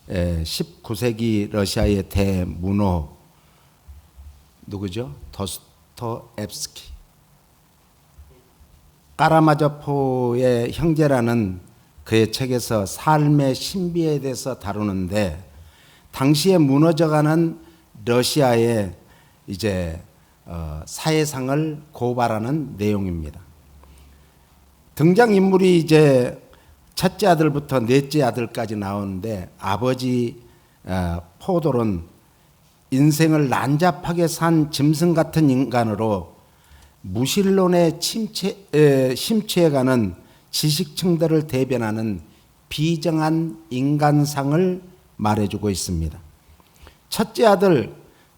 19세기 러시아의 대문호 누구죠? 도스토옙스키, 까라마조프의 형제라는 그의 책에서 삶의 신비에 대해서 다루는데, 당시에 무너져가는 러시아의 이제 사회상을 고발하는 내용입니다. 등장인물이 이제 첫째 아들부터 넷째 아들까지 나오는데, 아버지 포돌은 인생을 난잡하게 산 짐승 같은 인간으로 무신론에 심취해가는 지식층들을 대변하는 비정한 인간상을 말해주고 있습니다. 첫째 아들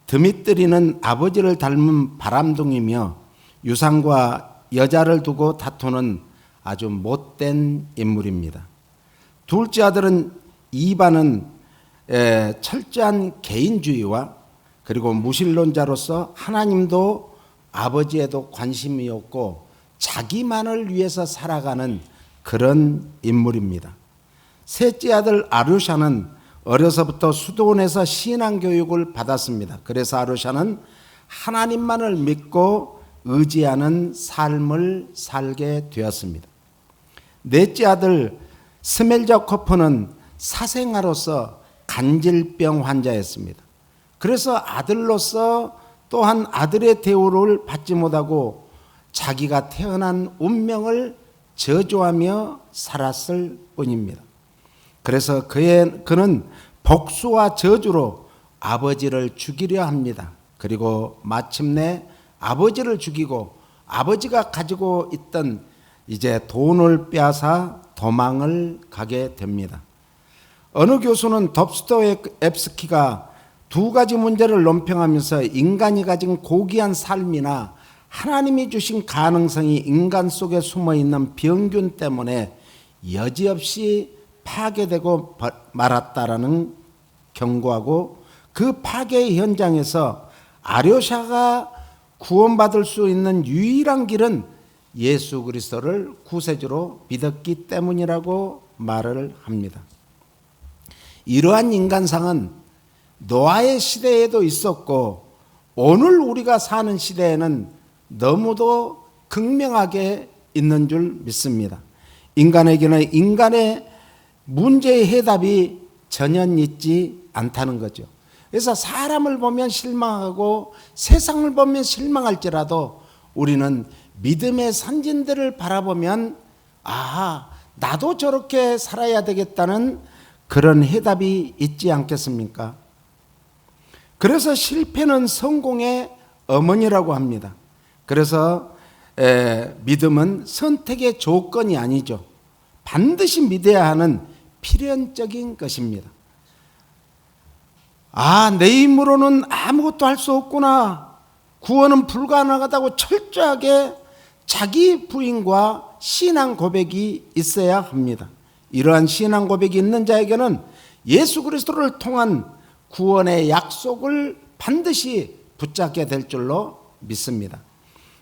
드미트리는 아버지를 닮은 바람둥이며 유산과 여자를 두고 다투는 아주 못된 인물입니다. 둘째 아들은 이반은 철저한 개인주의와 그리고 무신론자로서 하나님도 아버지에도 관심이 없고 자기만을 위해서 살아가는 그런 인물입니다. 셋째 아들 아류샤는 어려서부터 수도원에서 신앙교육을 받았습니다. 그래서 아류샤는 하나님만을 믿고 의지하는 삶을 살게 되었습니다. 넷째 아들 스멜자코프는 사생아로서 간질병 환자였습니다. 그래서 아들로서 또한 아들의 대우를 받지 못하고 자기가 태어난 운명을 저주하며 살았을 뿐입니다. 그래서 그는 복수와 저주로 아버지를 죽이려 합니다. 그리고 마침내 아버지를 죽이고 아버지가 가지고 있던 이제 돈을 빼앗아 도망을 가게 됩니다. 어느 교수는 도스토옙스키가 두 가지 문제를 논평하면서 인간이 가진 고귀한 삶이나 하나님이 주신 가능성이 인간 속에 숨어있는 병균 때문에 여지없이 파괴되고 말았다라는 경고하고, 그 파괴의 현장에서 아료샤가 구원받을 수 있는 유일한 길은 예수 그리스도를 구세주로 믿었기 때문이라고 말을 합니다. 이러한 인간상은 노아의 시대에도 있었고 오늘 우리가 사는 시대에는 너무도 극명하게 있는 줄 믿습니다. 인간에게는 인간의 문제의 해답이 전혀 있지 않다는 거죠. 그래서 사람을 보면 실망하고 세상을 보면 실망할지라도 우리는 믿음의 선진들을 바라보면 나도 저렇게 살아야 되겠다는 그런 해답이 있지 않겠습니까? 그래서 실패는 성공의 어머니라고 합니다. 그래서 믿음은 선택의 조건이 아니죠. 반드시 믿어야 하는 필연적인 것입니다. 내 힘으로는 아무것도 할 수 없구나, 구원은 불가능하다고 철저하게 자기 부인과 신앙 고백이 있어야 합니다. 이러한 신앙 고백이 있는 자에게는 예수 그리스도를 통한 구원의 약속을 반드시 붙잡게 될 줄로 믿습니다.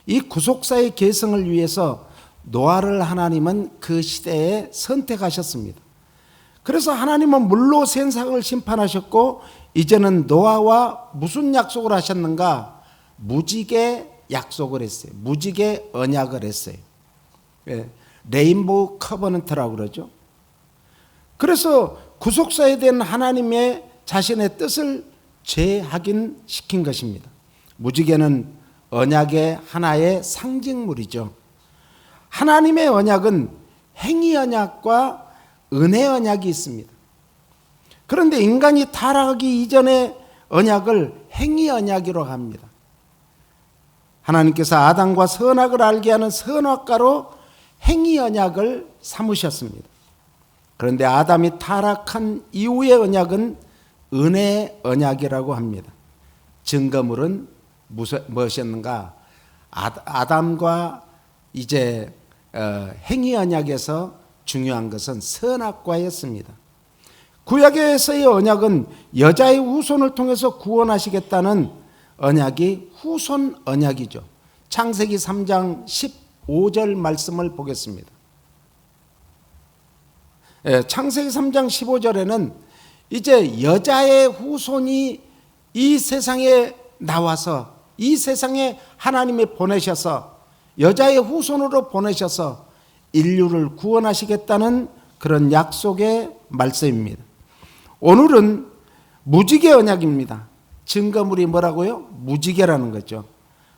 이 구속사의 계승을 위해서 노아를 하나님은 그 시대에 선택하셨습니다. 그래서 하나님은 물로 세상을 심판하셨고, 이제는 노아와 무슨 약속을 하셨는가? 무지개 약속을 했어요. 무지개 언약을 했어요. 레인보우 커버넌트라고 그러죠. 그래서 구속사에 대한 하나님의 자신의 뜻을 재확인시킨 것입니다. 무지개는 언약의 하나의 상징물이죠. 하나님의 언약은 행위 언약과 은혜 언약이 있습니다. 그런데 인간이 타락하기 이전의 언약을 행위 언약이라고 합니다. 하나님께서 아담과 선악을 알게 하는 선악과로 행위 언약을 삼으셨습니다. 그런데 아담이 타락한 이후의 언약은 은혜 언약이라고 합니다. 증거물은 무엇이었는가? 아담과 이제 행위 언약에서 중요한 것은 선악과였습니다. 구약에서의 언약은 여자의 후손을 통해서 구원하시겠다는 언약이 후손 언약이죠. 창세기 3장 15절 말씀을 보겠습니다. 창세기 3장 15절에는 이제 여자의 후손이 이 세상에 나와서 이 세상에 하나님이 보내셔서 여자의 후손으로 보내셔서 인류를 구원하시겠다는 그런 약속의 말씀입니다. 오늘은 무지개 언약입니다. 증거물이 뭐라고요? 무지개라는 거죠.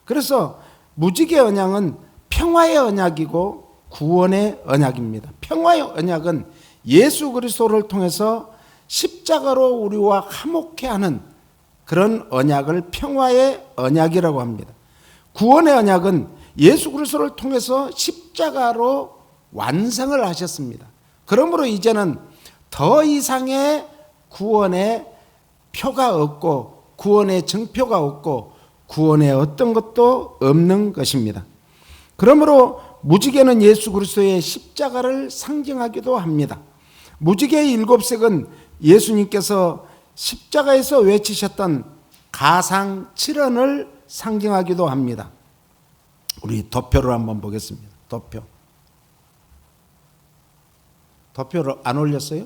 그래서 무지개 언약은 평화의 언약이고 구원의 언약입니다. 평화의 언약은 예수 그리스도를 통해서 십자가로 우리와 화목케 하는 그런 언약을 평화의 언약이라고 합니다. 구원의 언약은 예수 그리스도를 통해서 십자가로 완성을 하셨습니다. 그러므로 이제는 더 이상의 구원의 표가 없고 구원의 증표가 없고 구원의 어떤 것도 없는 것입니다. 그러므로 무지개는 예수 그리스도의 십자가를 상징하기도 합니다. 무지개의 일곱 색은 예수님께서 십자가에서 외치셨던 가상 7언을 상징하기도 합니다. 우리 도표를 한번 보겠습니다. 도표를 안 올렸어요?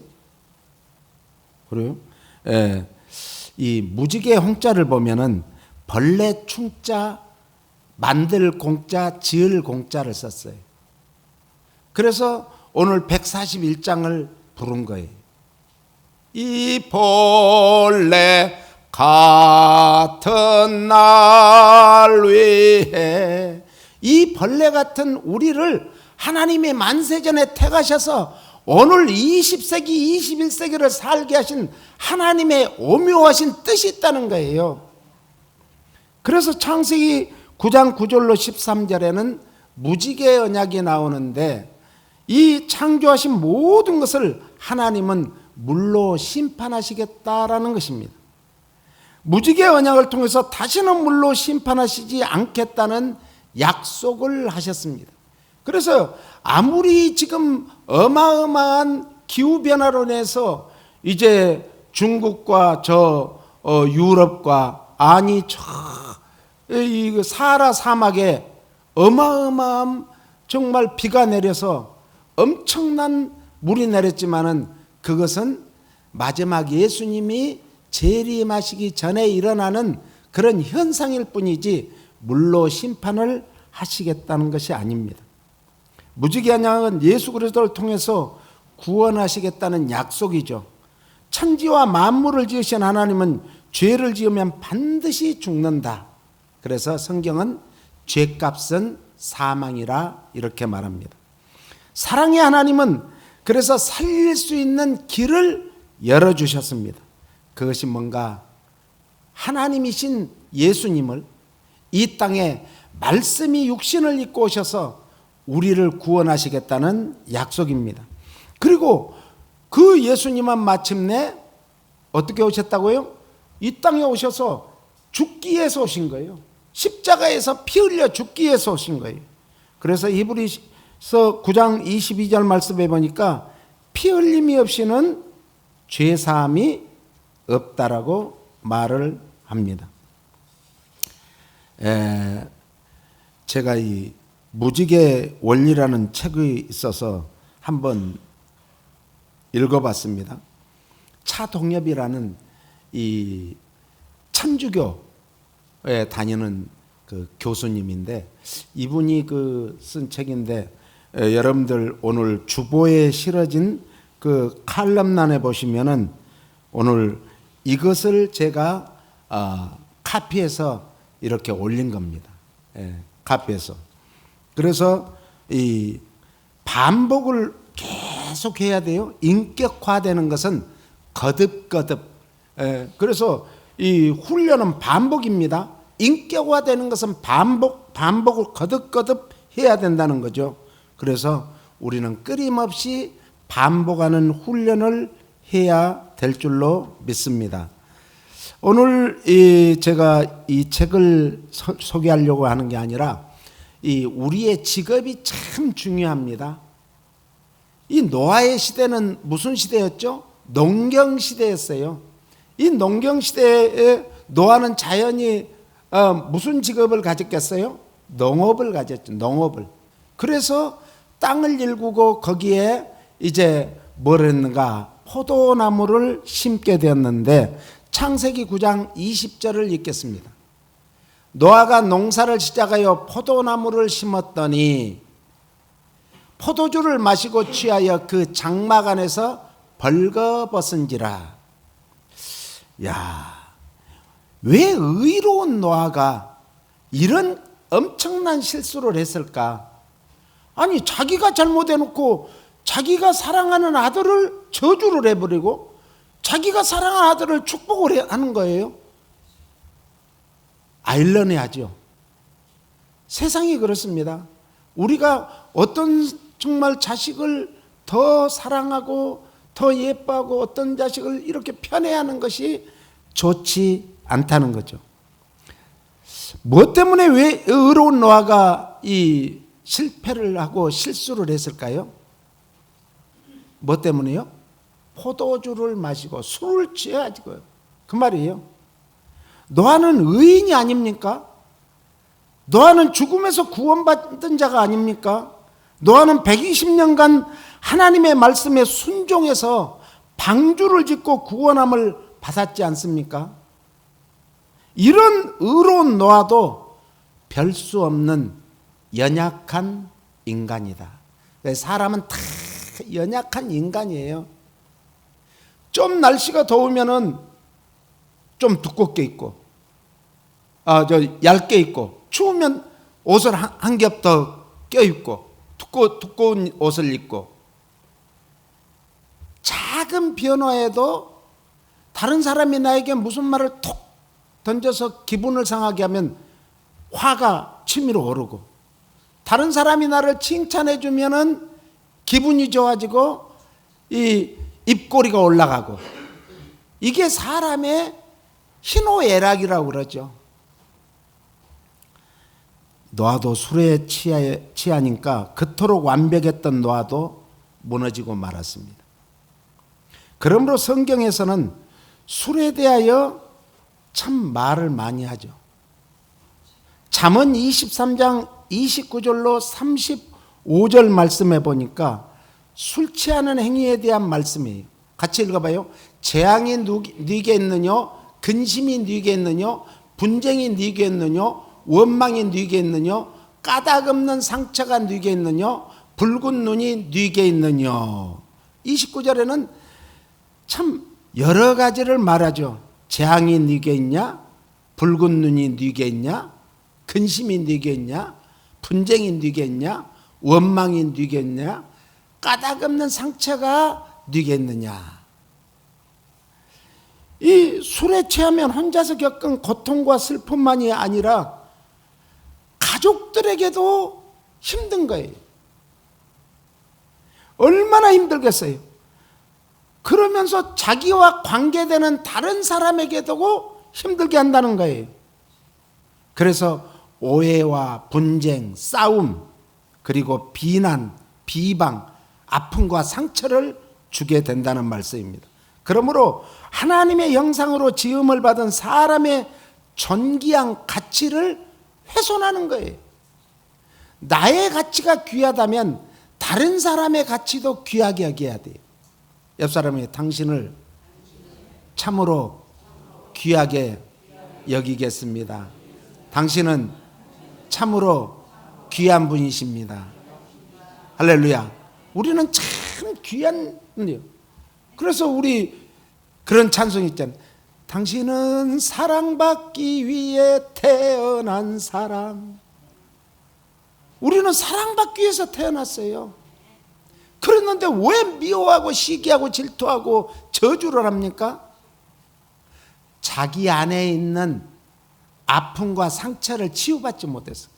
그래요? 예. 이 무지개 홍자를 보면은 벌레 충자, 만들 공자, 지을 공자를 썼어요. 그래서 오늘 141장을 부른 거예요. 이 벌레 같은 날 위해, 이 벌레 같은 우리를 하나님의 만세전에 택하셔서 오늘 20세기, 21세기를 살게 하신 하나님의 오묘하신 뜻이 있다는 거예요. 그래서 창세기 9장 9절로 13절에는 무지개 언약이 나오는데, 이 창조하신 모든 것을 하나님은 물로 심판하시겠다라는 것입니다. 무지개 언약을 통해서 다시는 물로 심판하시지 않겠다는 약속을 하셨습니다. 그래서 아무리 지금 어마어마한 기후변화로 인해서 이제 중국과 유럽과 아니 이 사하라 사막에 어마어마한 정말 비가 내려서 엄청난 물이 내렸지만은 그것은 마지막 예수님이 재림하시기 전에 일어나는 그런 현상일 뿐이지 물로 심판을 하시겠다는 것이 아닙니다. 무지개 언약은 예수 그리스도를 통해서 구원하시겠다는 약속이죠. 천지와 만물을 지으신 하나님은 죄를 지으면 반드시 죽는다. 그래서 성경은 죄값은 사망이라 이렇게 말합니다. 사랑의 하나님은 그래서 살릴 수 있는 길을 열어주셨습니다. 그것이 뭔가 하나님이신 예수님을 이 땅에 말씀이 육신을 입고 오셔서 우리를 구원하시겠다는 약속입니다. 그리고 그 예수님은 마침내 어떻게 오셨다고요? 이 땅에 오셔서 죽기 위해서 오신 거예요. 십자가에서 피 흘려 죽기 위해서 오신 거예요. 그래서 히브리서 9장 22절 말씀에 보니까 피 흘림이 없이는 죄사함이 없다라고 말을 합니다. 제가 이 무지개 원리라는 책이 있어서 한번 읽어봤습니다. 차동엽이라는 이 천주교에 다니는 그 교수님인데, 이분이 그 쓴 책인데, 여러분들 오늘 주보에 실어진 그 칼럼란에 보시면은 오늘 이것을 제가 카피해서 이렇게 올린 겁니다. 카피해서. 그래서 이 반복을 계속 해야 돼요. 인격화되는 것은 거듭거듭. 그래서 이 훈련은 반복입니다. 인격화되는 것은 반복을 거듭거듭 해야 된다는 거죠. 그래서 우리는 끊임없이 반복하는 훈련을 해야 될 줄로 믿습니다. 오늘 제가 이 책을 소개하려고 하는 게 아니라 이 우리의 직업이 참 중요합니다. 이 노아의 시대는 무슨 시대였죠? 농경 시대였어요. 이 농경 시대에 노아는 자연히 무슨 직업을 가졌겠어요? 농업을 가졌죠. 농업을. 그래서 땅을 일구고 거기에 이제 뭘 했는가? 포도나무를 심게 되었는데 창세기 9장 20절을 읽겠습니다. 노아가 농사를 시작하여 포도나무를 심었더니 포도주를 마시고 취하여 그 장막 안에서 벌거벗은지라. 야, 왜 의로운 노아가 이런 엄청난 실수를 했을까? 아니, 자기가 잘못해놓고 자기가 사랑하는 아들을 저주를 해버리고 자기가 사랑하는 아들을 축복을 하는 거예요. 아이러니하죠. 세상이 그렇습니다. 우리가 어떤 정말 자식을 더 사랑하고 더 예뻐하고 어떤 자식을 이렇게 편애하는 것이 좋지 않다는 거죠. 무엇 때문에 왜 의로운 노아가 이 실패를 하고 실수를 했을까요? 무엇 때문에요? 포도주를 마시고 술을 취해가지고요. 그 말이에요. 노아는 의인이 아닙니까? 노아는 죽음에서 구원받은 자가 아닙니까? 노아는 120년간 하나님의 말씀에 순종해서 방주를 짓고 구원함을 받았지 않습니까? 이런 의로운 노아도 별 수 없는 연약한 인간이다. 사람은 다 연약한 인간이에요. 좀 날씨가 더우면은 좀 두껍게 입고, 얇게 입고, 추우면 옷을 한 겹 더 껴입고, 두꺼운 옷을 입고, 작은 변화에도 다른 사람이 나에게 무슨 말을 톡 던져서 기분을 상하게 하면 화가 치밀어 오르고, 다른 사람이 나를 칭찬해 주면은 기분이 좋아지고 이 입꼬리가 올라가고, 이게 사람의 희노애락이라고 그러죠. 노아도 술에 취하니까 그토록 완벽했던 노아도 무너지고 말았습니다. 그러므로 성경에서는 술에 대하여 참 말을 많이 하죠. 잠언 23장 29절로 35절 말씀해 보니까 술 취하는 행위에 대한 말씀이에요. 같이 읽어봐요. 재앙이 네게 있느냐, 근심이 네게 있느냐, 분쟁이 네게 있느냐, 원망이 네게 있느냐, 까닭 없는 상처가 네게 있느냐, 붉은 눈이 네게 있느냐. 29절에는 참 여러 가지를 말하죠. 재앙이 네게 있냐, 붉은 눈이 네게 있냐, 근심이 네게 있냐, 분쟁이 네게 있냐, 원망이 네게 있냐, 까닭 없는 상처가 네게 있느냐. 이 술에 취하면 혼자서 겪은 고통과 슬픔만이 아니라 가족들에게도 힘든 거예요. 얼마나 힘들겠어요. 그러면서 자기와 관계되는 다른 사람에게도 힘들게 한다는 거예요. 그래서 오해와 분쟁, 싸움, 그리고 비난, 비방, 아픔과 상처를 주게 된다는 말씀입니다. 그러므로 하나님의 형상으로 지음을 받은 사람의 존귀한 가치를 훼손하는 거예요. 나의 가치가 귀하다면 다른 사람의 가치도 귀하게 여겨야 돼요. 옆 사람이 당신을 참으로 귀하게 여기겠습니다. 당신은 참으로 귀한 분이십니다. 할렐루야. 우리는 참 귀한 분이에요. 그래서 우리 그런 찬송 있잖아요. 당신은 사랑받기 위해 태어난 사람. 우리는 사랑받기 위해서 태어났어요. 그랬는데 왜 미워하고 시기하고 질투하고 저주를 합니까? 자기 안에 있는 아픔과 상처를 치유받지 못했어요.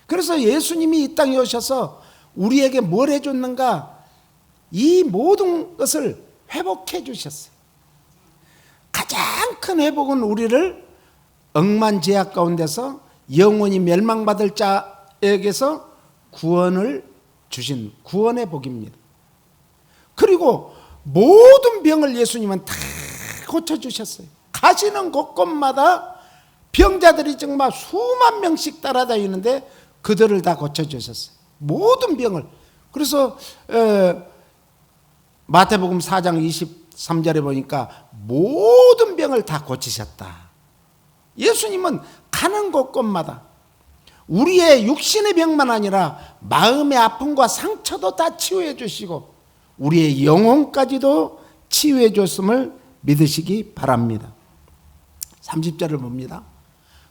그래서 예수님이 이 땅에 오셔서 우리에게 뭘 해줬는가? 이 모든 것을 회복해 주셨어요. 가장 큰 회복은 우리를 억만제약 가운데서 영원히 멸망받을 자에게서 구원을 주신 구원의 복입니다. 그리고 모든 병을 예수님은 다 고쳐주셨어요. 가시는 곳곳마다 병자들이 정말 수만 명씩 따라다니는데 그들을 다 고쳐주셨어요. 모든 병을. 그래서 마태복음 4장 23절에 보니까 모든 병을 다 고치셨다. 예수님은 가는 곳곳마다 우리의 육신의 병만 아니라 마음의 아픔과 상처도 다 치유해 주시고 우리의 영혼까지도 치유해 줬음을 믿으시기 바랍니다. 30절을 봅니다.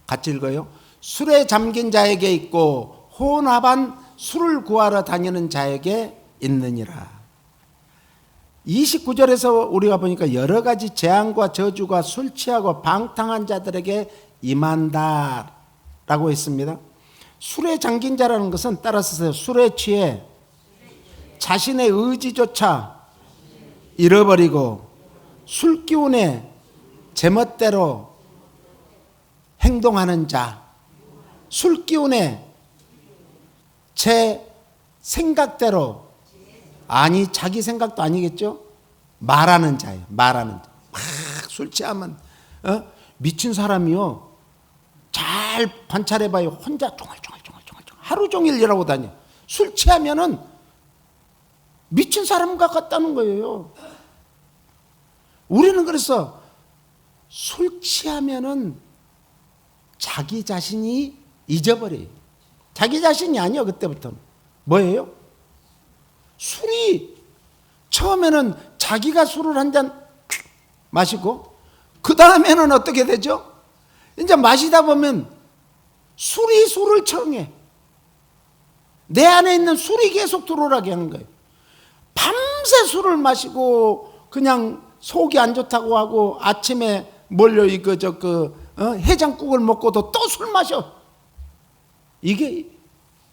같이 읽어요. 술에 잠긴 자에게 있고 혼합한 술을 구하러 다니는 자에게 있느니라. 29절에서 우리가 보니까 여러 가지 재앙과 저주가 술 취하고 방탕한 자들에게 임한다라고 했습니다. 술에 잠긴 자라는 것은 따라서 술에 취해 자신의 의지조차 잃어버리고 술 기운에 제멋대로 행동하는 자, 술 기운에 제 생각대로, 아니 자기 생각도 아니겠죠? 말하는 자예요. 말하는 자. 막 술 취하면 미친 사람이요. 잘 관찰해봐요. 혼자 종알종알 하루 종일 일하고 다녀. 술 취하면은 미친 사람 같다는 거예요. 우리는 그래서 술 취하면은 자기 자신이 잊어버려요. 자기 자신이 아니요. 그때부터는 뭐예요? 술이 처음에는 자기가 술을 한 잔 마시고 그 다음에는 어떻게 되죠? 이제 마시다 보면 술이 술을 청해. 내 안에 있는 술이 계속 들어오게 하는 거예요. 밤새 술을 마시고 그냥 속이 안 좋다고 하고 아침에 몰려 해장국을 먹고도 또 술 마셔. 이게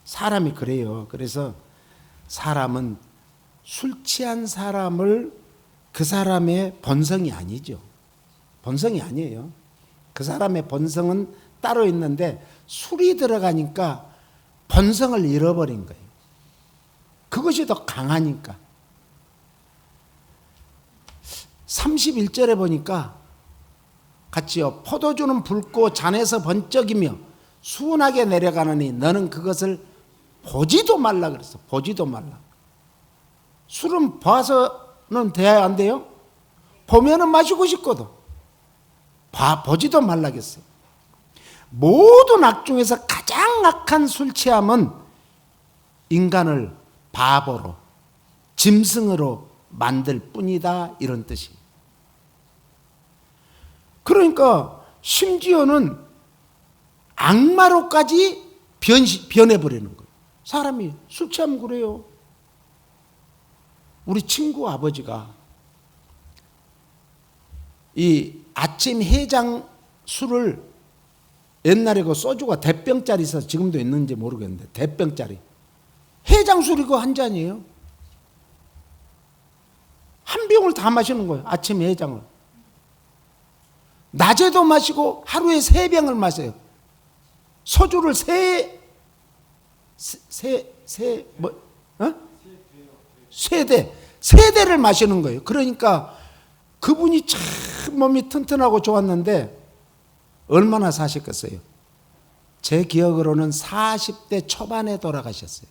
사람이 그래요. 그래서 사람은 술 취한 사람을 그 사람의 본성이 아니죠. 본성이 아니에요. 그 사람의 본성은 따로 있는데 술이 들어가니까 본성을 잃어버린 거예요. 그것이 더 강하니까. 31절에 보니까 같이요. 포도주는 붉고 잔에서 번쩍이며 순하게 내려가느니 너는 그것을 보지도 말라 그랬어. 보지도 말라. 술은 봐서는 돼야 안 돼요? 보면은 마시고 싶거든. 보지도 말라겠어요. 모든 악 중에서 가장 악한 술 취함은 인간을 바보로, 짐승으로 만들 뿐이다. 이런 뜻이에요. 그러니까 심지어는 악마로까지 변해버리는 거예요. 사람이 술 취하면 그래요. 우리 친구 아버지가 이 아침 해장 술을 옛날에 그 소주가 대병짜리 있어서 지금도 있는지 모르겠는데 대병짜리 해장술이 그 한 잔이에요. 한 병을 다 마시는 거예요. 아침 해장을. 낮에도 마시고 하루에 3병을 마셔요. 소주를 세 대를 마시는 거예요. 그러니까 그분이 참 몸이 튼튼하고 좋았는데 얼마나 사셨겠어요? 제 기억으로는 40대 초반에 돌아가셨어요.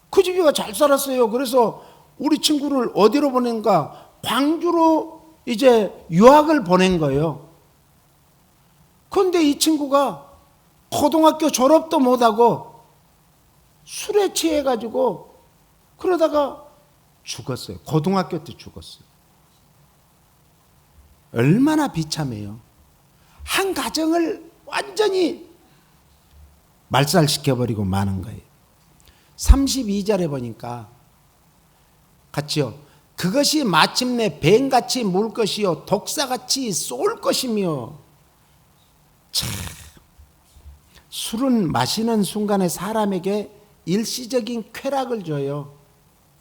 그 집이가 잘 살았어요. 그래서 우리 친구를 어디로 보낸가? 광주로 이제 유학을 보낸 거예요. 그런데 이 친구가 고등학교 졸업도 못하고 술에 취해가지고 그러다가 죽었어요. 고등학교 때 죽었어요. 얼마나 비참해요. 한 가정을 완전히 말살시켜버리고 마는 거예요. 32절에 보니까 같이요. 그것이 마침내 뱀같이 물 것이요 독사같이 쏠 것이며. 참, 술은 마시는 순간에 사람에게 일시적인 쾌락을 줘요.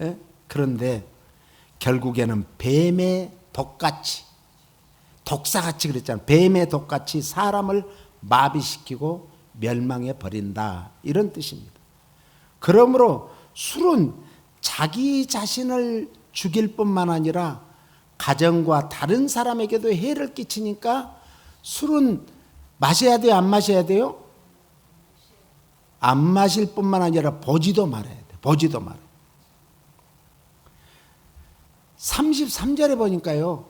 예? 그런데 결국에는 뱀의 독같이, 독사같이 그랬잖아요. 뱀의 독같이 사람을 마비시키고 멸망해 버린다. 이런 뜻입니다. 그러므로 술은 자기 자신을 죽일 뿐만 아니라 가정과 다른 사람에게도 해를 끼치니까 술은 마셔야 돼요? 안 마셔야 돼요? 안 마실 뿐만 아니라 보지도 말아야 돼. 보지도 말아요. 33절에 보니까요.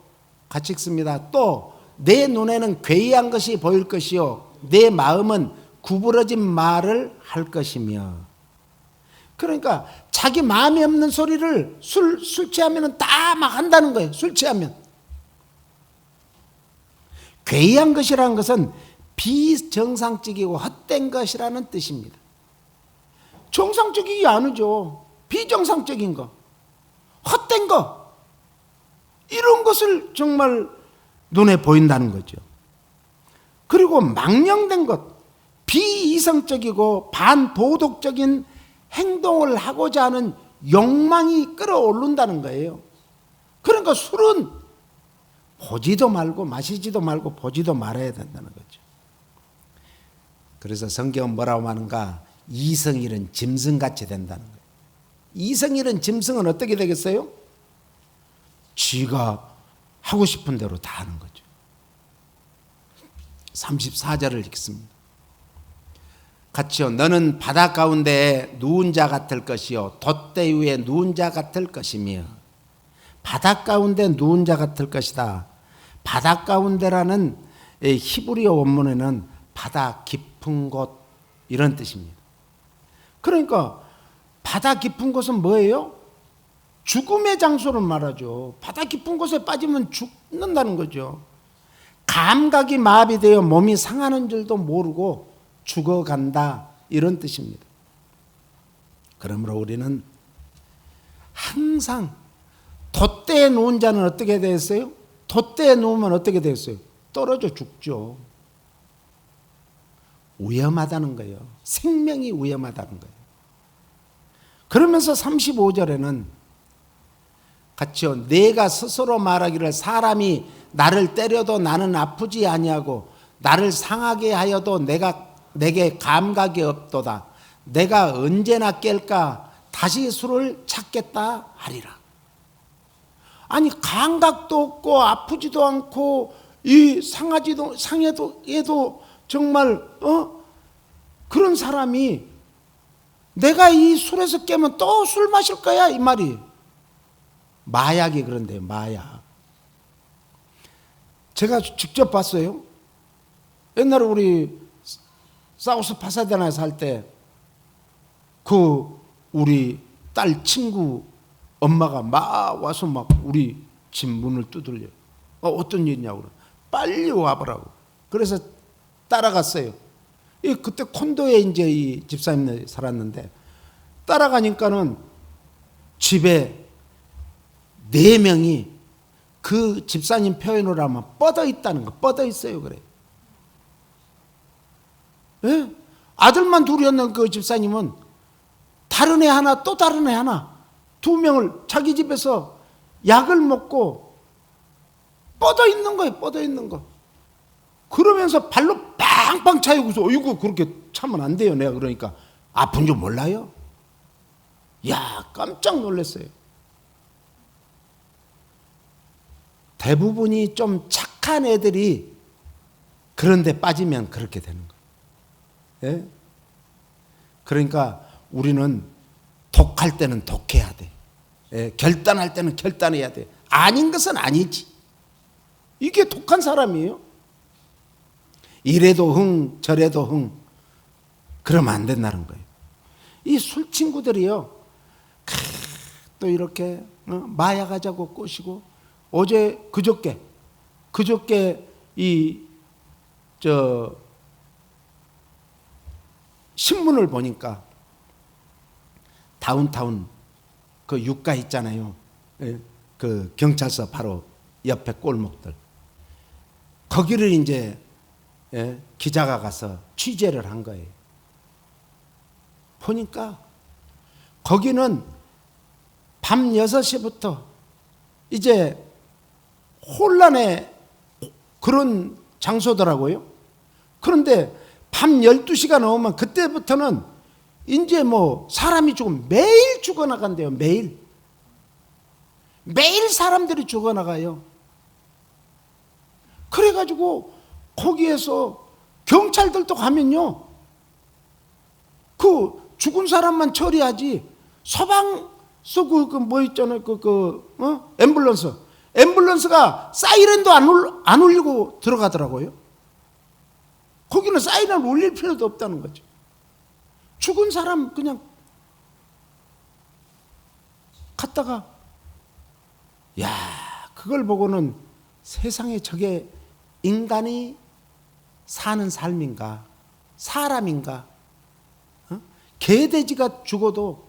같이 읽습니다. 또 내 눈에는 괴이한 것이 보일 것이요 내 마음은 구부러진 말을 할 것이며. 그러니까 자기 마음에 없는 소리를 술 취하면 다 막 한다는 거예요. 술 취하면. 괴이한 것이라는 것은 비정상적이고 헛된 것이라는 뜻입니다. 정상적이지 않으죠. 비정상적인 거, 헛된 거, 이런 것을 정말 눈에 보인다는 거죠. 그리고 망령된 것, 비이성적이고 반도덕적인 행동을 하고자 하는 욕망이 끌어오른다는 거예요. 그러니까 술은 보지도 말고 마시지도 말고 보지도 말아야 된다는 거죠. 그래서 성경은 뭐라고 하는가? 이성일은 짐승같이 된다는 거예요. 이성일은 짐승은 어떻게 되겠어요? 쥐가 하고 싶은 대로 다 하는 거죠. 34절을 읽습니다. 같이요. 너는 바다 가운데 누운 자 같을 것이요 돛대 위에 누운 자 같을 것이며. 바다 가운데 누운 자 같을 것이다. 바다 가운데라는 히브리어 원문에는 바다 깊은 곳 이런 뜻입니다. 그러니까 바다 깊은 곳은 뭐예요? 죽음의 장소를 말하죠. 바다 깊은 곳에 빠지면 죽는다는 거죠. 감각이 마비되어 몸이 상하는 줄도 모르고 죽어간다 이런 뜻입니다. 그러므로 우리는 항상 돛대에 누운 자는 어떻게 되었어요? 돛대에 누우면 어떻게 되었어요? 떨어져 죽죠. 위험하다는 거예요. 생명이 위험하다는 거예요. 그러면서 35절에는 같이요. 내가 스스로 말하기를 사람이 나를 때려도 나는 아프지 아니하고 나를 상하게 하여도 내게 감각이 없도다. 내가 언제나 깰까 다시 술을 찾겠다 하리라. 아니 감각도 없고 아프지도 않고 이 상해도 정말 그런 사람이 내가 이 술에서 깨면 또 술 마실 거야 이 말이. 마약이 그런데요. 마약. 제가 직접 봤어요. 옛날에 우리 사우스 파사데나에 살 때 우리 딸 친구 엄마가 막 와서 막 우리 집 문을 두들려요. 어떤 일이냐고 그래. 빨리 와보라고. 그래서 따라갔어요. 그때 콘도에 이제 이 집사님 살았는데 따라가니까는 집에 4명이 그 집사님 표현으로 하면 뻗어 있다는 거. 뻗어 있어요. 그래. 예? 아들만 둘이었는 그 집사님은 다른 애 하나 또 다른 애 하나 2명을 자기 집에서 약을 먹고 뻗어 있는 거예요. 뻗어 있는 거. 그러면서 발로 빵빵 차이고서 어이구 그렇게 차면 안 돼요. 내가 그러니까 아픈 줄 몰라요. 야 깜짝 놀랐어요. 대부분이 좀 착한 애들이 그런데 빠지면 그렇게 되는 거예요. 예? 그러니까 우리는 독할 때는 독해야 돼. 예? 결단할 때는 결단해야 돼. 아닌 것은 아니지. 이게 독한 사람이에요. 이래도 흥 저래도 흥 그러면 안 된다는 거예요. 이 술 친구들이요 또 이렇게 마약하자고 꼬시고 어제 그저께 신문을 보니까 다운타운 그 유가 있잖아요. 그 경찰서 바로 옆에 골목들. 거기를 이제 기자가 가서 취재를 한 거예요. 보니까 거기는 밤 6시부터 이제 혼란의 그런 장소더라고요. 그런데 밤 12시가 넘으면 그때부터는 이제 뭐 사람이 매일 죽어나간대요. 매일 사람들이 죽어나가요. 그래가지고 거기에서 경찰들도 가면요 그 죽은 사람만 처리하지 뭐 있잖아요. 앰뷸런스가 사이렌도 안 울리고 들어가더라고요. 거기는 사이렌 울릴 필요도 없다는 거죠. 죽은 사람 그냥 갔다가, 야, 그걸 보고는 세상에 저게 인간이 사는 삶인가, 사람인가, 개돼지가 죽어도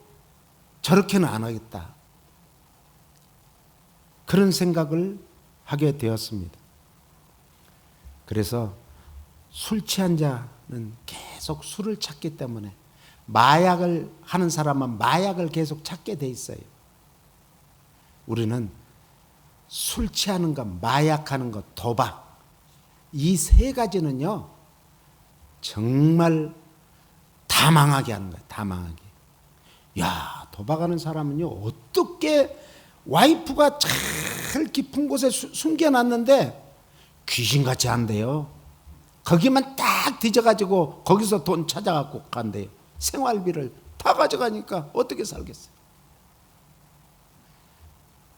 저렇게는 안 하겠다, 그런 생각을 하게 되었습니다. 그래서 술 취한 자는 계속 술을 찾기 때문에 마약을 하는 사람은 마약을 계속 찾게 돼 있어요. 우리는 술 취하는 것, 마약하는 것, 도박, 이 세 가지는요 정말 다 망하게 하는 거예요. 다 망하게. 야, 도박하는 사람은요 어떻게 와이프가 잘 깊은 곳에 숨겨놨는데 귀신같이 한대요. 거기만 딱 뒤져가지고 거기서 돈 찾아갖고 간대요. 생활비를 다 가져가니까 어떻게 살겠어요.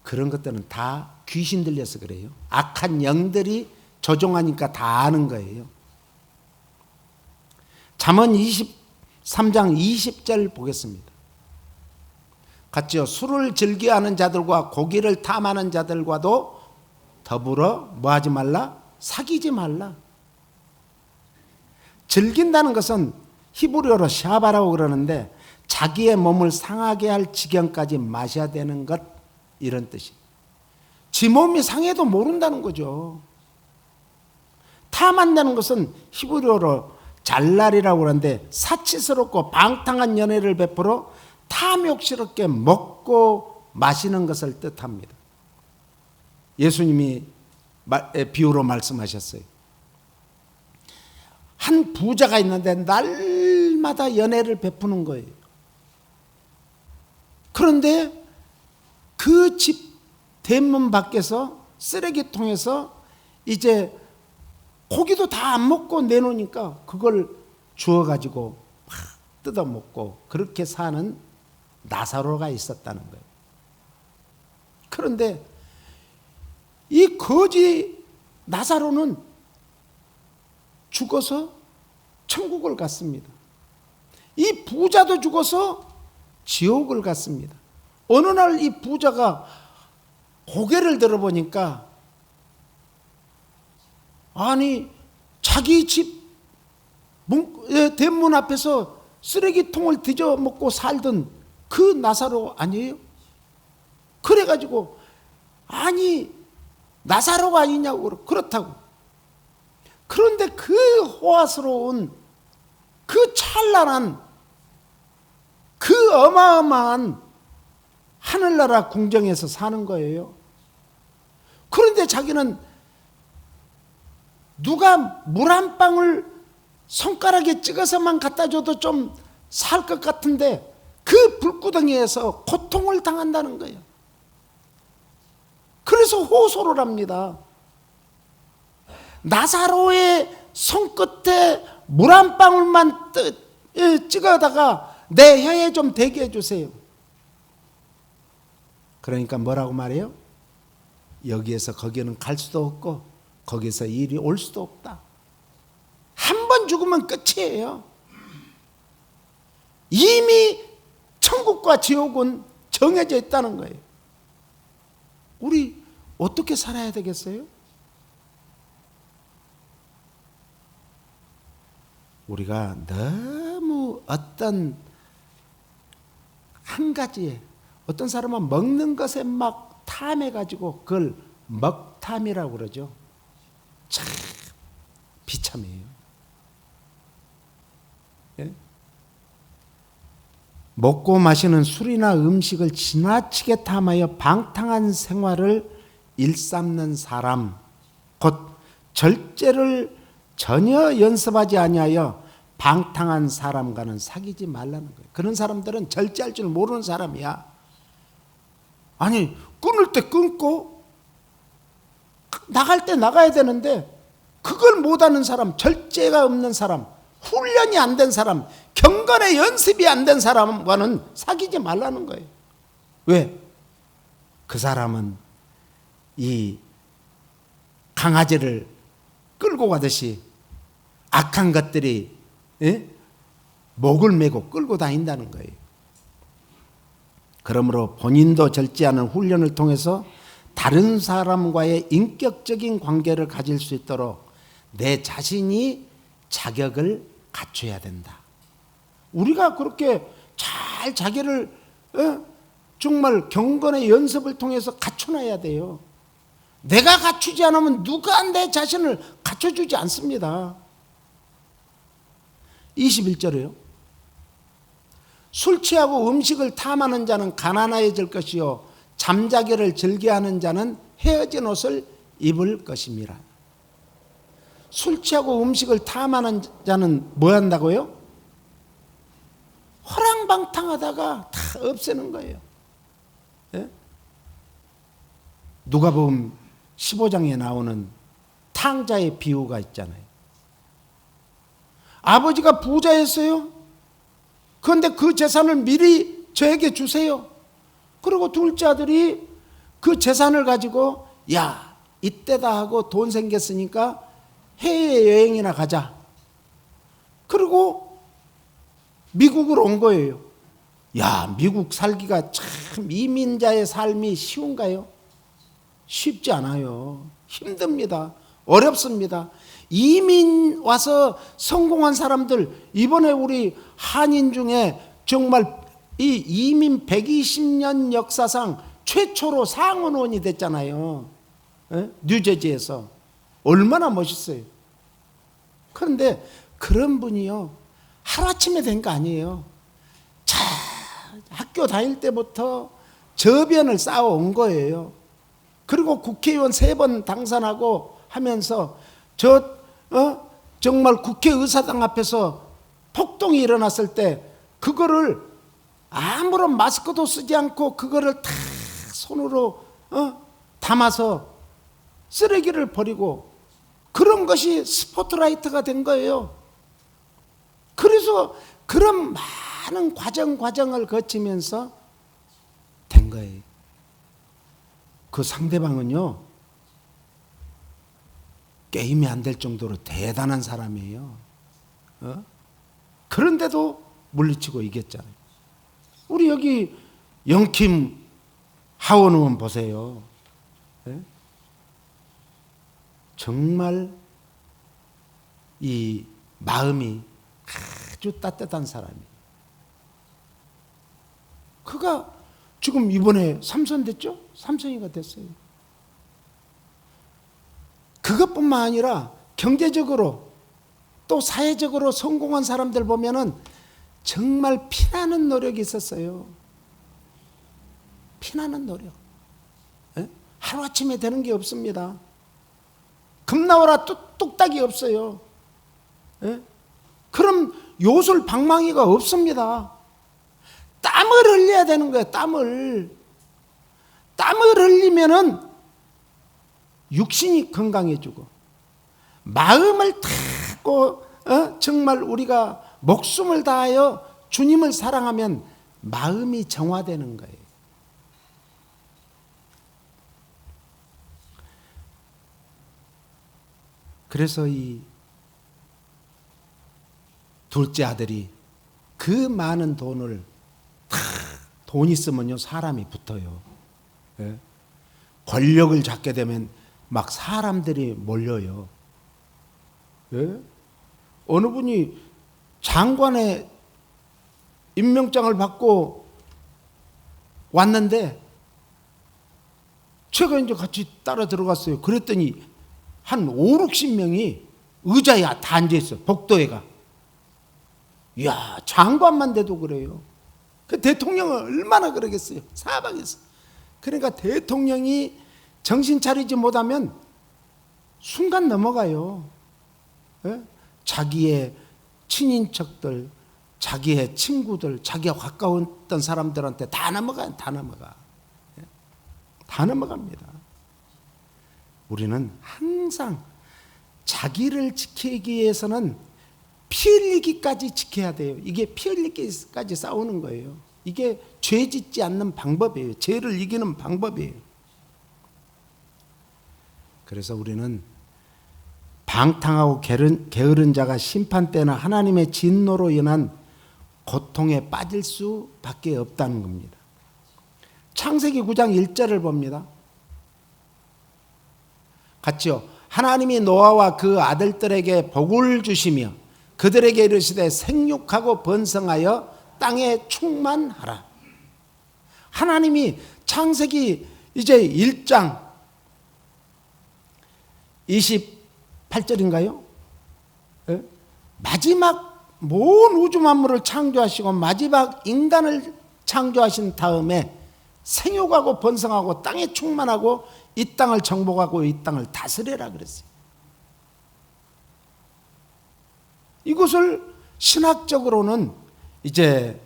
그런 것들은 다 귀신 들려서 그래요. 악한 영들이 조종하니까 다 아는 거예요. 잠언 23장 20절 보겠습니다. 같이요. 술을 즐겨하는 자들과 고기를 탐하는 자들과도 더불어 뭐 하지 말라? 사귀지 말라. 즐긴다는 것은 히브리어로 샤바라고 그러는데 자기의 몸을 상하게 할 지경까지 마셔야 되는 것, 이런 뜻이. 지 몸이 상해도 모른다는 거죠. 탐한다는 것은 히브리어로 잘날이라고 그러는데 사치스럽고 방탕한 연애를 베풀어 탐욕스럽게 먹고 마시는 것을 뜻합니다. 예수님이 비유로 말씀하셨어요. 한 부자가 있는데 날마다 연애를 베푸는 거예요. 그런데 그 집 대문 밖에서 쓰레기통에서 이제 고기도 다 안 먹고 내놓으니까 그걸 주워가지고 막 뜯어먹고 그렇게 사는 나사로가 있었다는 거예요. 그런데 이 거지 나사로는 죽어서 천국을 갔습니다. 이 부자도 죽어서 지옥을 갔습니다. 어느 날 이 부자가 고개를 들어보니까 아니 자기 집 대문 앞에서 쓰레기통을 뒤져먹고 살던 그 나사로 아니에요? 그래가지고 아니 나사로가 아니냐고. 그렇다고. 그런데 그 호화스러운 그 찬란한 그 어마어마한 하늘나라 궁정에서 사는 거예요. 그런데 자기는 누가 물 한 방울 손가락에 찍어서만 갖다 줘도 좀 살 것 같은데 그 불구덩이에서 고통을 당한다는 거예요. 그래서 호소를 합니다. 나사로의 손끝에 물 한 방울만 찍어다가 내 혀에 좀 대게 해주세요. 그러니까 뭐라고 말해요? 여기에서 거기는 갈 수도 없고 거기서 일이 올 수도 없다. 한 번 죽으면 끝이에요. 이미 천국과 지옥은 정해져 있다는 거예요. 우리 어떻게 살아야 되겠어요? 우리가 너무 어떤 한 가지에, 어떤 사람은 먹는 것에 막 탐해가지고 그걸 먹탐이라고 그러죠. 참 비참해요. 예? 먹고 마시는 술이나 음식을 지나치게 탐하여 방탕한 생활을 일삼는 사람, 곧 절제를 전혀 연습하지 아니하여 방탕한 사람과는 사귀지 말라는 거예요. 그런 사람들은 절제할 줄 모르는 사람이야. 아니 끊을 때 끊고 나갈 때 나가야 되는데 그걸 못하는 사람, 절제가 없는 사람, 훈련이 안 된 사람, 경건의 연습이 안 된 사람과는 사귀지 말라는 거예요. 왜? 그 사람은 이 강아지를 끌고 가듯이 악한 것들이 목을 메고 끌고 다닌다는 거예요. 그러므로 본인도 젊지 않은 훈련을 통해서 다른 사람과의 인격적인 관계를 가질 수 있도록 내 자신이 자격을 갖춰야 된다. 우리가 그렇게 잘 자기를 정말 경건의 연습을 통해서 갖춰놔야 돼요. 내가 갖추지 않으면 누가 내 자신을 갖춰주지 않습니다. 21절에요. 술 취하고 음식을 탐하는 자는 가난해질 것이요 잠자기를 즐겨하는 자는 헤어진 옷을 입을 것입니다. 술 취하고 음식을 탐하는 자는 뭐 한다고요? 허랑방탕하다가 다 없애는 거예요. 예? 누가복음 15장에 나오는 탕자의 비유가 있잖아요. 아버지가 부자였어요. 그런데 그 재산을 미리 저에게 주세요. 그리고 둘째 아들이 그 재산을 가지고 야 이때다 하고 돈 생겼으니까 해외여행이나 가자. 그리고 미국으로 온 거예요. 야 미국 살기가 참 이민자의 삶이 쉬운가요? 쉽지 않아요. 힘듭니다. 어렵습니다. 이민 와서 성공한 사람들, 이번에 우리 한인 중에 정말 이 이민 120년 역사상 최초로 상원의원이 됐잖아요. 뉴저지에서. 얼마나 멋있어요. 그런데 그런 분이요, 하루아침에 된 거 아니에요. 자, 학교 다닐 때부터 저변을 쌓아온 거예요. 그리고 국회의원 3번 당선하고 하면서 정말 국회의사당 앞에서 폭동이 일어났을 때 그거를 아무런 마스크도 쓰지 않고 그거를 다 손으로 담아서 쓰레기를 버리고 그런 것이 스포트라이트가 된 거예요. 그래서 그런 많은 과정을 거치면서 된 거예요. 그 상대방은요, 게임이 안 될 정도로 대단한 사람이에요. 그런데도 물리치고 이겼잖아요. 우리 여기 영킴 하원 의원 보세요. 정말 이 마음이 아주 따뜻한 사람이에요. 그가 지금 이번에 3선 됐죠? 3선이가 됐어요. 그것뿐만 아니라 경제적으로 또 사회적으로 성공한 사람들 보면은 정말 피나는 노력이 있었어요. 피나는 노력. 하루아침에 되는 게 없습니다. 금나와라 뚝딱이 없어요. 그럼 요술 방망이가 없습니다. 땀을 흘려야 되는 거예요. 땀을 흘리면은 육신이 건강해지고 마음을 타고 정말 우리가 목숨을 다하여 주님을 사랑하면 마음이 정화되는 거예요. 그래서 이 둘째 아들이 그 많은 돈을 돈 있으면요 사람이 붙어요. 권력을 잡게 되면 막 사람들이 몰려요. 어느 분이 장관의 임명장을 받고 왔는데 제가 이제 같이 따라 들어갔어요. 그랬더니 한 5-60명이 의자에 다 앉아있어. 복도에가. 이야, 장관만 돼도 그래요. 그 대통령은 얼마나 그러겠어요. 사방에서. 그러니까 대통령이 정신 차리지 못하면 순간 넘어가요. 자기의 친인척들, 자기의 친구들, 자기가 가까웠던 사람들한테 다 넘어가요. 다 넘어가. 다 넘어갑니다. 우리는 항상 자기를 지키기 위해서는 피 흘리기까지 지켜야 돼요. 이게 피 흘리기까지 싸우는 거예요. 이게 죄 짓지 않는 방법이에요. 죄를 이기는 방법이에요. 그래서 우리는 방탕하고 게으른 자가 심판 때나 하나님의 진노로 인한 고통에 빠질 수밖에 없다는 겁니다. 창세기 9장 1절을 봅니다. 같이요. 하나님이 노아와 그 아들들에게 복을 주시며 그들에게 이르시되 생육하고 번성하여 땅에 충만하라. 하나님이 창세기 이제 1장 28절인가요? 예? 마지막 모든 우주 만물을 창조하시고 마지막 인간을 창조하신 다음에 생육하고 번성하고 땅에 충만하고 이 땅을 정복하고 이 땅을 다스려라 그랬어요. 이것을 신학적으로는 이제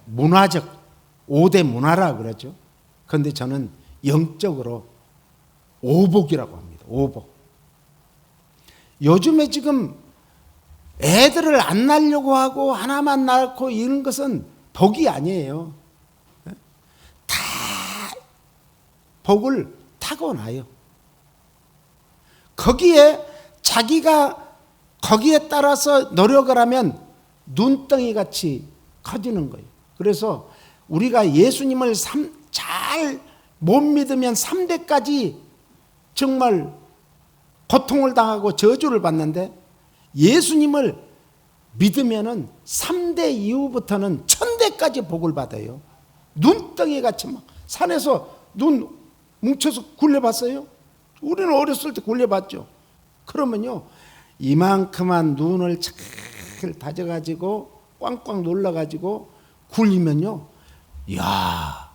문화적 5대 문화라 그러죠. 그런데 저는 영적으로 오복이라고 합니다. 오복. 요즘에 지금 애들을 안 낳으려고 하고 하나만 낳고 이런 것은 복이 아니에요. 다 복을 타고나요. 거기에 자기가 거기에 따라서 노력을 하면 눈덩이 같이 커지는 거예요. 그래서 우리가 예수님을 잘 못 믿으면 3대까지 정말 고통을 당하고 저주를 받는데 예수님을 믿으면은 3대 이후부터는 1000대까지 복을 받아요. 눈덩이 같이 막 산에서 눈 뭉쳐서 굴려봤어요? 우리는 어렸을 때 굴려봤죠. 그러면요 이만큼한 눈을 잘 다져가지고 꽝꽝 눌러가지고 굴리면요, 이야,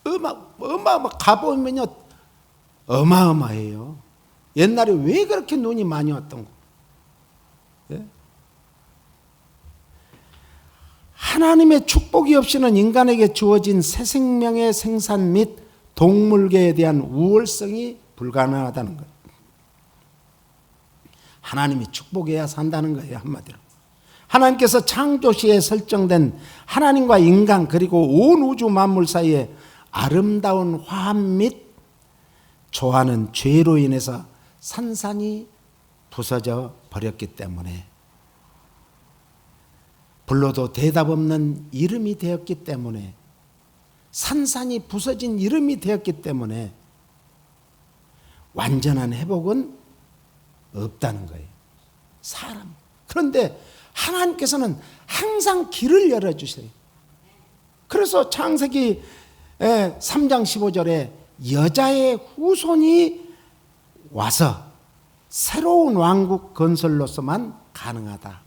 막 가보면요, 어마어마해요. 옛날에 왜 그렇게 눈이 많이 왔던 거? 예? 하나님의 축복이 없이는 인간에게 주어진 새 생명의 생산 및 동물계에 대한 우월성이 불가능하다는 거예요. 하나님이 축복해야 산다는 거예요, 한마디로. 하나님께서 창조 시에 설정된 하나님과 인간 그리고 온 우주 만물 사이에 아름다운 화합 및 조화는 죄로 인해서 산산이 부서져 버렸기 때문에, 불러도 대답 없는 이름이 되었기 때문에, 산산이 부서진 이름이 되었기 때문에 완전한 회복은 없다는 거예요. 사람. 그런데 하나님께서는 항상 길을 열어주세요. 그래서 창세기 3장 15절에 여자의 후손이 와서 새로운 왕국 건설로서만 가능하다.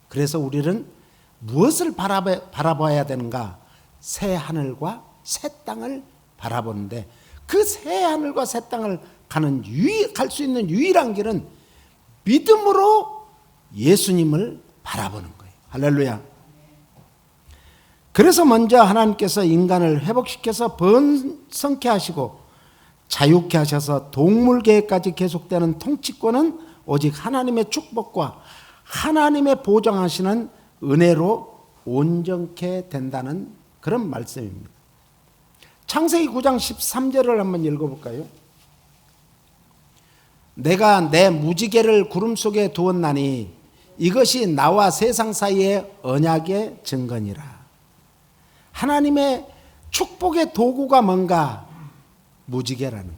그래서 우리는 무엇을 바라봐야 되는가? 새 하늘과 새 땅을 바라보는데, 그 새 하늘과 새 땅을 갈 수 있는 유일한 길은 믿음으로 예수님을 바라보는 거예요. 할렐루야. 그래서 먼저 하나님께서 인간을 회복시켜서 번성케 하시고 자유케 하셔서 동물계까지 계속되는 통치권은 오직 하나님의 축복과 하나님의 보장하시는 은혜로 온전케 된다는 그런 말씀입니다. 창세기 9장 13절을 한번 읽어볼까요? 내가 내 무지개를 구름 속에 두었나니 이것이 나와 세상 사이의 언약의 증거니라. 하나님의 축복의 도구가 뭔가? 무지개라는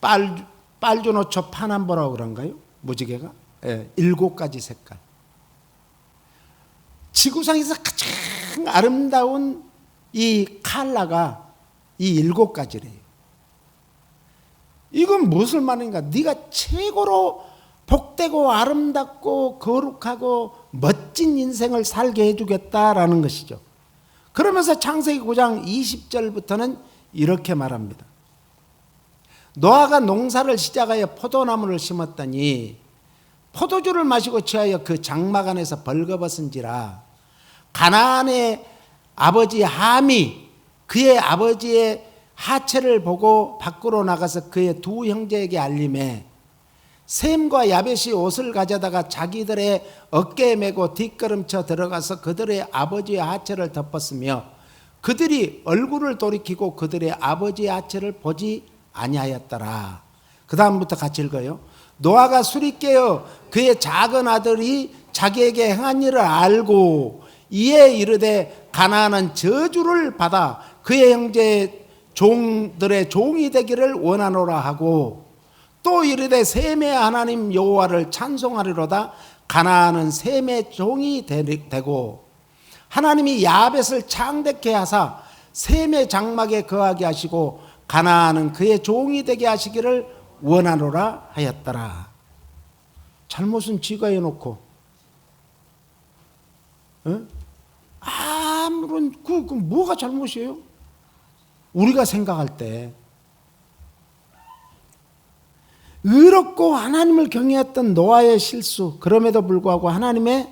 거예요. 빨주노초 파남보라고 그런가요? 무지개가? 7가지 색깔. 지구상에서 가장 아름다운 이 컬러가 이 7가지래요. 이건 무엇을 말하는가? 네가 최고로 복되고 아름답고 거룩하고 멋진 인생을 살게 해주겠다라는 것이죠. 그러면서 창세기 9장 20절부터는 이렇게 말합니다. 노아가 농사를 시작하여 포도나무를 심었더니 포도주를 마시고 취하여 그 장막 안에서 벌거벗은지라. 가나안의 아버지 함이 그의 아버지의 하체를 보고 밖으로 나가서 그의 두 형제에게 알림해 셈과 야벳이 옷을 가져다가 자기들의 어깨에 메고 뒷걸음쳐 들어가서 그들의 아버지의 하체를 덮었으며 그들이 얼굴을 돌이키고 그들의 아버지의 하체를 보지 아니하였더라. 그 다음부터 같이 읽어요. 노아가 술이 깨어 그의 작은 아들이 자기에게 행한 일을 알고 이에 이르되 가나안은 저주를 받아 그의 형제 종들의 종이 되기를 원하노라 하고 또 이르되 셈의 하나님 여호와를 찬송하리로다. 가나안은 셈의 종이 되고 하나님이 야벳을 창대케 하사 셈의 장막에 거하게 하시고 가나안은 그의 종이 되게 하시기를 원하노라 하였더라. 잘못은 지가 해놓고 아무런 그 뭐가 잘못이에요? 우리가 생각할 때 의롭고 하나님을 경외했던 노아의 실수, 그럼에도 불구하고 하나님의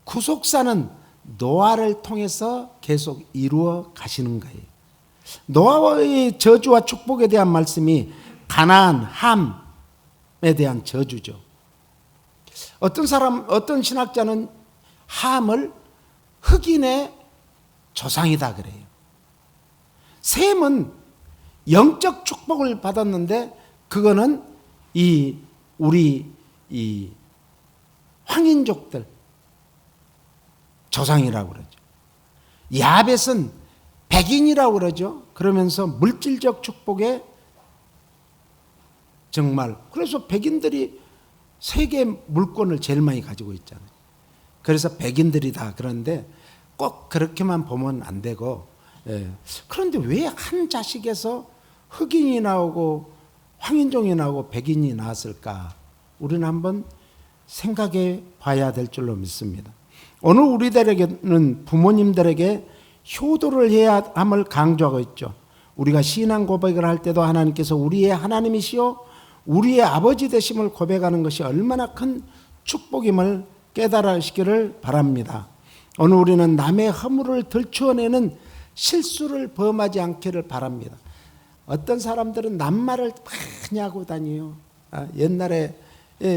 구속사는 노아를 통해서 계속 이루어 가시는 거예요. 노아의 저주와 축복에 대한 말씀이 가나안, 함에 대한 저주죠. 어떤 신학자는 함을 흑인의 조상이다 그래요. 셈은 영적 축복을 받았는데 그거는 우리 황인족들 조상이라고 그러죠. 야벳은 백인이라고 그러죠. 그러면서 물질적 축복에 정말 그래서 백인들이 세계 물권을 제일 많이 가지고 있잖아요. 그래서 백인들이다 그런데 꼭 그렇게만 보면 안 되고 그런데 왜 한 자식에서 흑인이 나오고 황인종이 나오고 백인이 나왔을까? 우리는 한번 생각해 봐야 될 줄로 믿습니다. 오늘 우리들에게는 부모님들에게 효도를 해야 함을 강조하고 있죠. 우리가 신앙 고백을 할 때도 하나님께서 우리의 하나님이시요 우리의 아버지 되심을 고백하는 것이 얼마나 큰 축복임을 깨달으시기를 바랍니다. 오늘 우리는 남의 허물을 들추어내는 실수를 범하지 않기를 바랍니다. 어떤 사람들은 낱말을 많이 하고 다녀요. 옛날에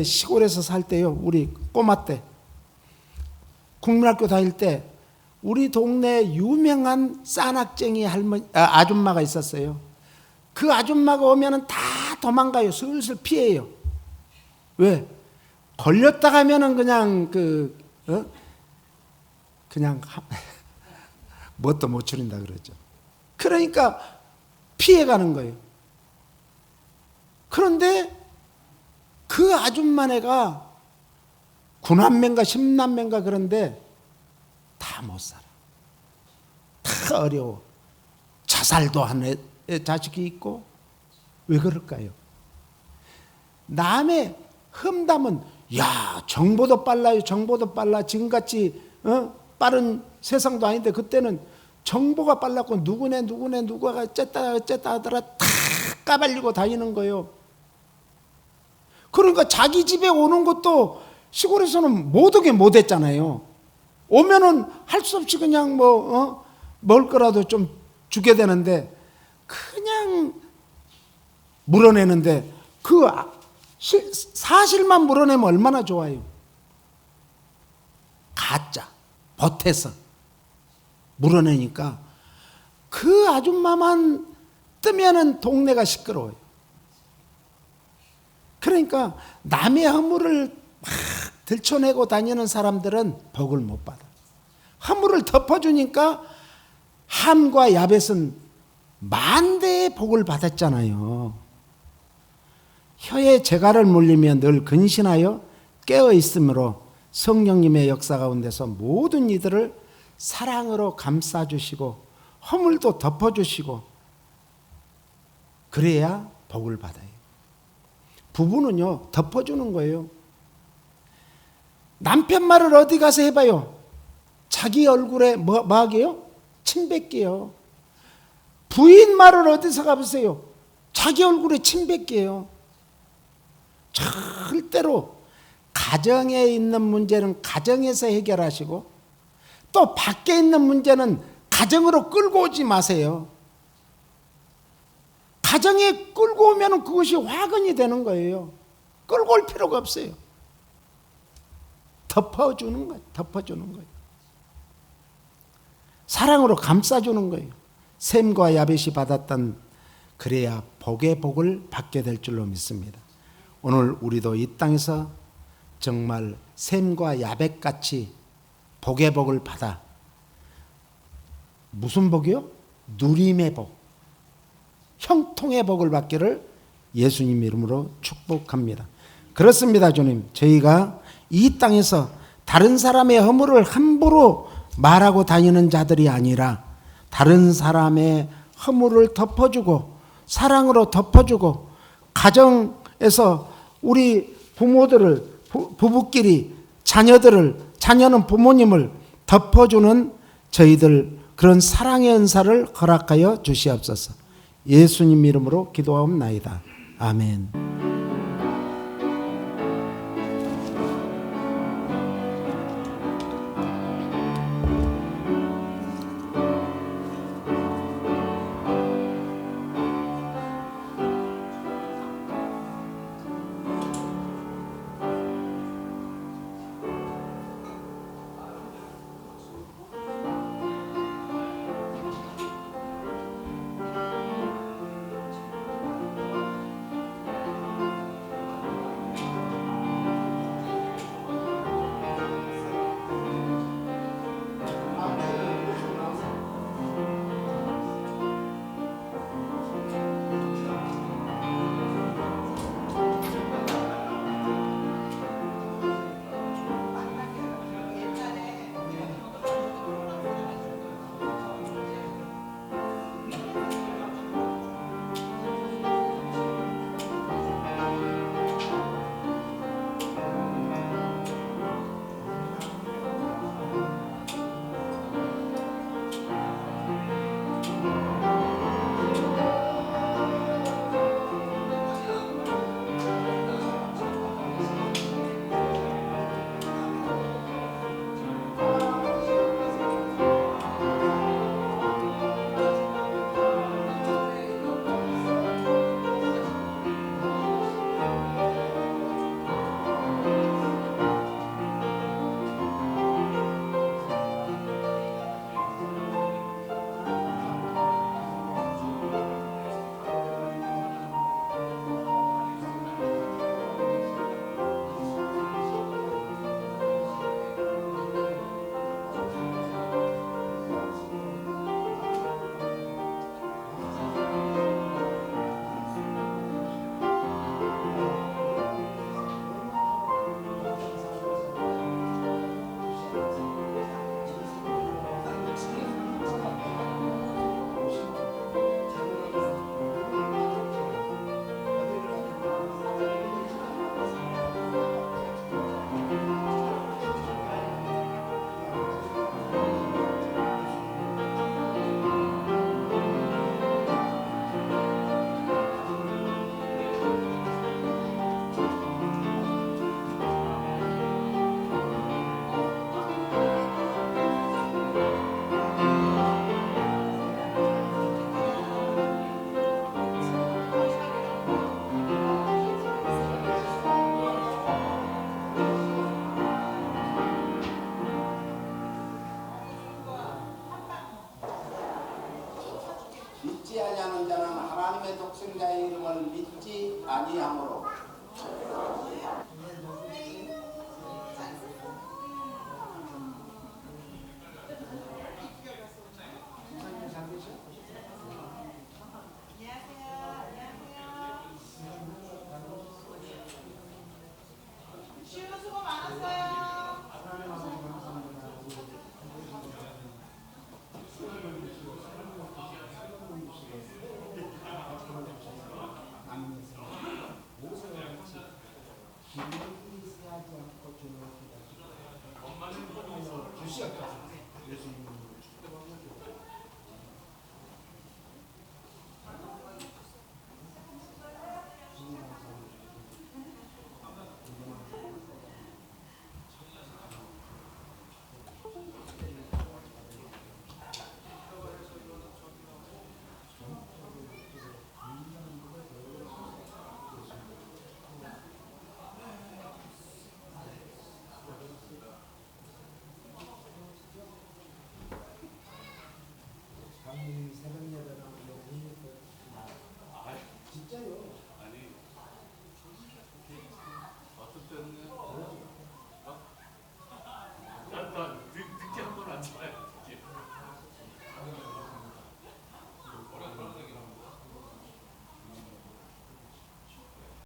시골에서 살 때요, 우리 꼬마 때 국민학교 다닐 때 우리 동네에 유명한 싸낙쟁이 아줌마가 있었어요. 그 아줌마가 오면은 다 도망가요. 슬슬 피해요. 왜? 걸렸다 가면은 그냥 그냥 뭣도 못 추린다 그러죠. 그러니까 피해가는 거예요. 그런데 그 아줌마네가 9남매인가 10남매인가 그런데 다 못 살아. 다 어려워. 자살도 한 자식이 있고. 왜 그럴까요? 남의 험담은 정보도 빨라요. 정보도 빨라. 지금같이 빠른 세상도 아닌데 그때는 정보가 빨랐고 누구가 어쨌다 하더라 다 까발리고 다니는 거예요. 그러니까 자기 집에 오는 것도 시골에서는 못 오게 못 했잖아요. 오면은 할 수 없이 그냥 먹을 거라도 좀 주게 되는데 그냥 물어내는데 그 사실만 물어내면 얼마나 좋아요. 가짜 보태서 물어내니까 그 아줌마만 뜨면은 동네가 시끄러워요. 그러니까 남의 허물을 막 들춰내고 다니는 사람들은 복을 못 받아. 허물을 덮어주니까 함과 야벳은 만대의 복을 받았잖아요. 혀에 재갈을 물리며 늘 근신하여 깨어 있으므로 성령님의 역사 가운데서 모든 이들을 사랑으로 감싸주시고 허물도 덮어주시고 그래야 복을 받아요. 부부는요 덮어주는 거예요. 남편 말을 어디 가서 해봐요. 자기 얼굴에 뭐 하게요? 침 뱉게요. 부인 말을 어디서 가보세요. 자기 얼굴에 침 뱉게요. 절대로 가정에 있는 문제는 가정에서 해결하시고 또 밖에 있는 문제는 가정으로 끌고 오지 마세요. 가정에 끌고 오면 그것이 화근이 되는 거예요. 끌고 올 필요가 없어요. 덮어주는 거예요. 덮어주는 거예요. 사랑으로 감싸주는 거예요. 셈과 야벳이 받았던, 그래야 복의 복을 받게 될 줄로 믿습니다. 오늘 우리도 이 땅에서 정말 셈과 야벳같이 복의 복을 받아, 무슨 복이요? 누림의 복, 형통의 복을 받기를 예수님 이름으로 축복합니다. 그렇습니다. 주님, 저희가 이 땅에서 다른 사람의 허물을 함부로 말하고 다니는 자들이 아니라 다른 사람의 허물을 덮어주고 사랑으로 덮어주고, 가정에서 우리 부모들을, 부부끼리 자녀는 부모님을 덮어주는 저희들, 그런 사랑의 은사를 허락하여 주시옵소서. 예수님 이름으로 기도하옵나이다. 아멘. 믿지 아니하는 자는 하나님의 독생자의 이름을 믿지 아니하므로 모세와 같이